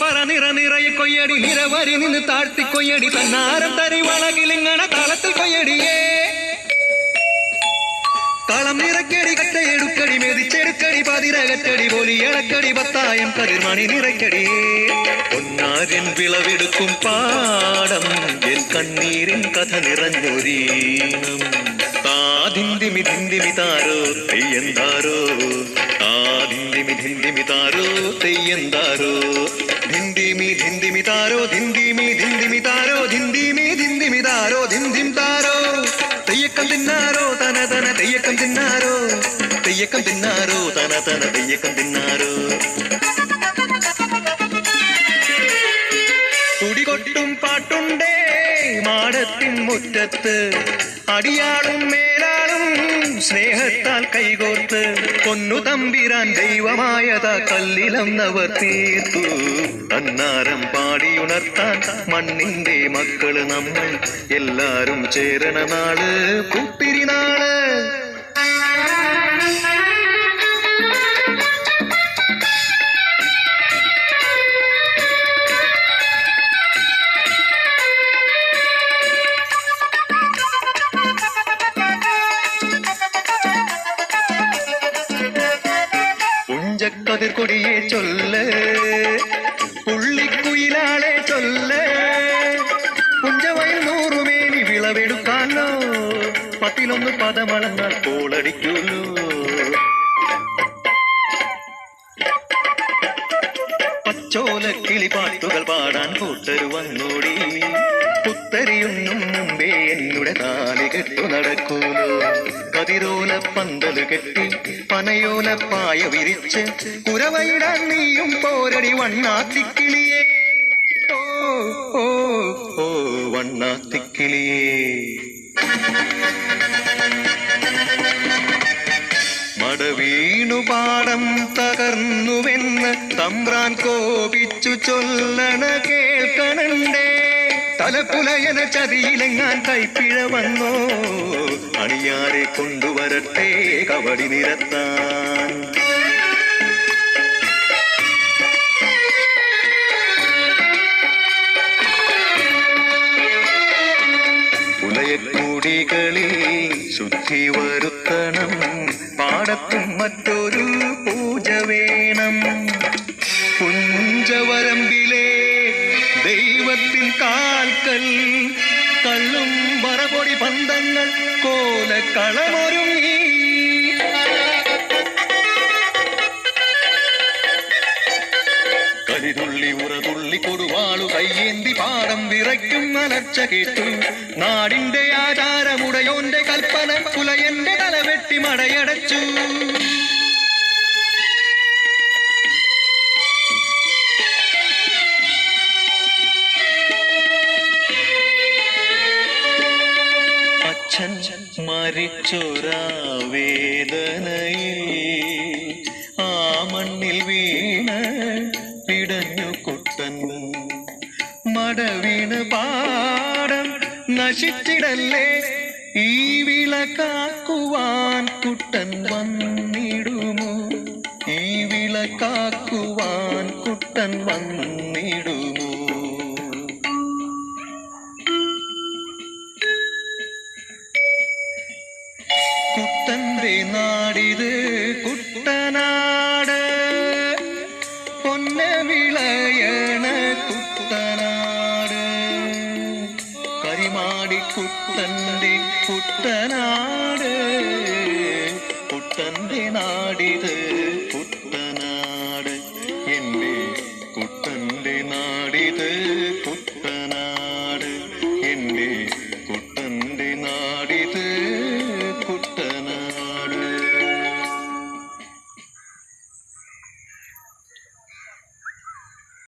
പറ നിറയെ കൊയ്യടി നിരവരി നിന്ന് താഴ്ത്തി കൊയ്യടി തന്നാരം തരി വളകിലിങ്ങണ താളത്തിൽ കൊയ്യടിയേ കളം നിറക്കടി കട്ടയെടുക്കടി മെതിച്ചെടുക്കടി പതിരകറ്റടി പോലി ഇളക്കടി പത്തായം കതിർമണി നിറയ്ക്കടിയേ പൊന്നാരിൻ വിളവെടുക്കും പാടം എൻ കണ്ണീരിൻ കഥ നിറഞ്ഞൊരീണം താതിന്തിമി ധിന്തിമി താരോ തെയ്യന്താരോ താതിന്തിമി ധിന്തിമി താരോ തെയ്യന്താരോ ധിന്തിമി ധിന്തിമി താരോ ധിന്തിമി ധിന്തിമി താരോ ധിന്തിമി ധിന്തിമി താരോ ധിന്തിം താരോ തെയ്യക്കം തിന്നാരോ തന തന തെയ്യക്കം തിന്നാരോ തെയ്യക്കം തിന്നാരോ തന തന തെയ്യക്കം തിന്നാരോ കുടികൊട്ടും പാട്ടുണ്ടേ മാടത്തിൻ മുറ്റത്ത് അടിയാളും മേലാളും സ്നേഹത്താൽ കൈകോർത്ത് പൊന്നു തമ്പിരാൻ ദൈവമായതാ കല്ലിലന്നവർ തീർത്തു അന്നാരം പാടിയുണർത്താൻ മണ്ണിന്റെ മക്കള് നമ്മൾ എല്ലാരും ചേരണ നാള് പുത്തിരിനാള് കതിർകൊടിയെ ചൊല്ല് പുള്ളിക്കുയിലാളെ ചൊല്ല് പുഞ്ചവയിൽ നൂറുമേനി വിളവെടുക്കാനോ പത്തിലൊന്ന് പദമളന്നാൽ കോളടിക്കുള്ളൂ പച്ചോല കിളിപ്പാട്ടുകൾ പാടാൻ കൂട്ടരു വന്നോടി പുത്തരിയൊന്നും മുമ്പേ എന്നുടെ താലി കെട്ടു നടക്കൂലോ കതിരോല പന്തല് കെട്ടി പനയോല പായ വിരിച്ച് കുരവയിടാൻ നീയും പോരടി വണ്ണാത്തിക്കിളിയേ ഓ ഓ ഓ വണ്ണാത്തിക്കിളിയേ മടവീണു പാടം തകർന്നുവെന്ന് തമ്പ്രാൻ കോപിച്ചു ചൊല്ലണ കേൾക്കണണ്ടേ തലപ്പുലയന ചതിയിലെങ്ങാൻ കൈപ്പിഴ വന്നോ അണിയാരെ കൊണ്ടുവരട്ടെ കവടി നിരത്താൻ പുലയക്കൂടികളിൽ ശുദ്ധി വരുത്തണം പാടത്തും മറ്റൊരു പൂജ വേണം പുഞ്ചവരമ്പിലെ ദൈവത്തിൻ കാൽക്കൽ കള്ളും വറപൊടി പന്തങ്ങൾ കോലക്കളമൊരുങ്ങി കരിതുള്ളി ഉറതുള്ളി കൊടുവാളു കയ്യേന്തി പാടം വിറയ്ക്കും അലർച്ച കേട്ടു നാടിന്റെ ആചാരമുടയോന്റെ കൽപ്പന പുലയന്റെ തലവെട്ടി മടയടച്ചു മരിച്ചൊരാ വേദനയിൽ ആ മണ്ണിൽ വീണ് പിടഞ്ഞു കുട്ടൻ മടവീണ് പാടം നശിച്ചിടല്ലേ ഈ വിള കാക്കുവാൻ കുട്ടൻ വന്നിടുമോ ഈ വിള കാക്കുവാൻ കുട്ടൻ വന്നിടുമോ കുട്ടന്റെ നാടിത് കുട്ടനാട് പൊന്ന വിളയണ കുട്ടനാട് കരിമാടി കുട്ടന്റെ കുട്ടനാട് കുട്ടന്റെ നാടിത് കുട്ടനാട് എന്റെ കുട്ടന്റെ നാടിത് കുട്ടനാട് എന്റെ കുട്ടന്റെ നാടിത്